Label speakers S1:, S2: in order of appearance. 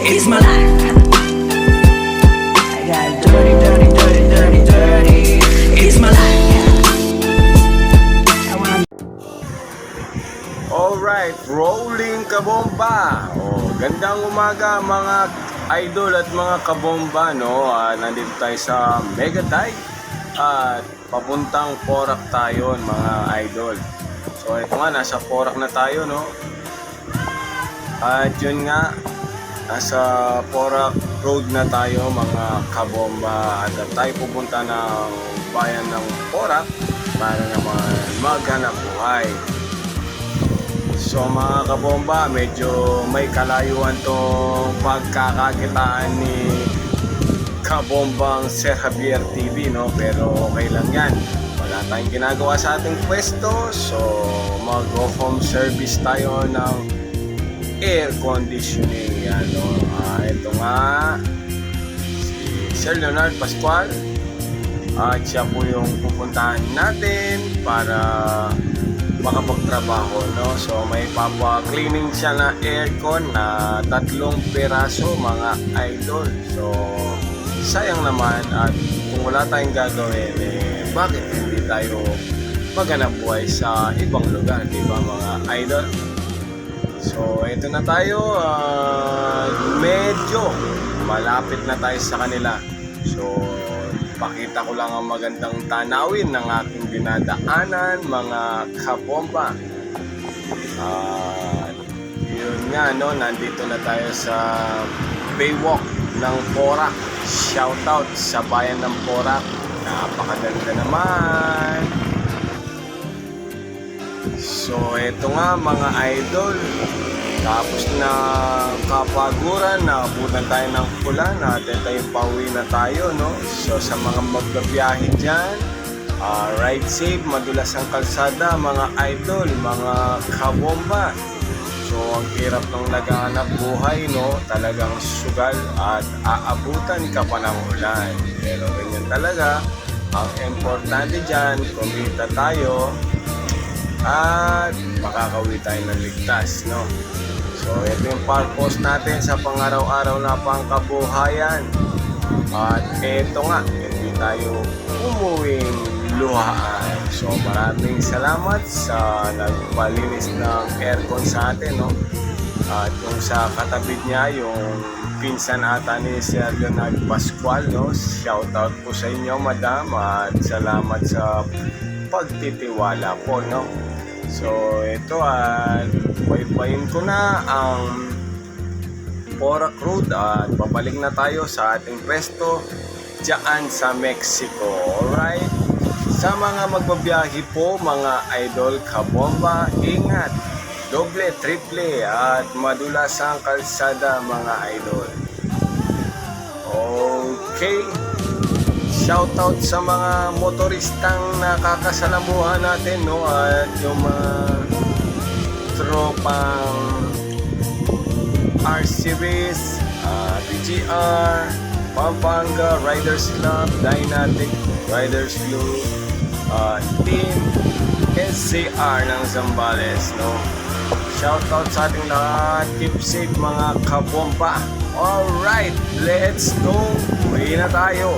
S1: It's my life. I got dirty, dirty, dirty, dirty, dirty. It's my life. I wanna...
S2: Alright, rolling kabomba. Gandang umaga mga idol at mga kabomba, no? Nandito tayo sa Megatide at papuntang Porac tayo, mga idol. So ito nga, nasa Porac na tayo, no? At yun nga, nasa Porac Road na tayo, mga kabomba. At tayo pupunta ng bayan ng Porac para naman maghanap buhay. So mga kabomba, medyo may kalayuan tong pagkakakitaan ni Kabombang Sir Javier TV, no? Pero okay lang yan, wala tayong ginagawa sa ating pwesto. So mag-home service tayo ng air conditioning yan, no? Ito nga si Sir Leonard Pascual at siya po yung pupuntahan natin para makapagtrabaho, no? So may papa-cleaning siya na aircon na 3 piraso, mga idol. So sayang naman, at kung wala tayong gagawin, bakit hindi tayo maghanap buhay sa ibang lugar, di ba mga idol? So ito na tayo, medyo malapit na tayo sa kanila. So pakita ko lang ang magandang tanawin ng aking dinadaanan, mga kabomba. Yun nga, no, nandito na tayo sa Baywalk ng Porac. Shoutout sa bayan ng Porac, napakaganda naman. So eto nga mga idol, tapos na kapaguran, naabutan tayo ng ulan, natin tayo pauwi na tayo, no? So sa mga magbabiyahe dyan, ride safe, madulas ang kalsada, mga idol, mga kabomba. So ang hirap ng naghahanap buhay, no? Talagang sugal at aabutan ka pa ng ulan. Pero ganyan talaga, ang importante dyan, kumita tayo at makakauwi tayo ng ligtas, no? So ito yung purpose natin sa pang-araw-araw na pangkabuhayan. At ito nga, hindi tayo umuwing luhaan. So maraming salamat sa nagpalinis ng aircon sa atin, no? At yung sa katabi niya, yung pinsan ata ni Sir Leonard Pascual, no? Shoutout po sa inyo, madam, at salamat sa pagtitiwala po, no? So ito, at paypayin ko na ang Porac Road at babalik na tayo sa ating pwesto dyan sa Mexico. Alright, sa mga magbabiyahe po, mga idol, kabomba, ingat, doble, triple at madulas ang kalsada, mga idol. Okay, shoutout sa mga motoristang nakakasalamuhan natin, no? At yung mga tropang R-Series, BGR, Pampanga Riders Club, Dynatic Riders Club, Team SCR ng Zambales, no? Shoutout sa ating lahat, keep safe mga kabomba. Alright, let's go, uwi na tayo.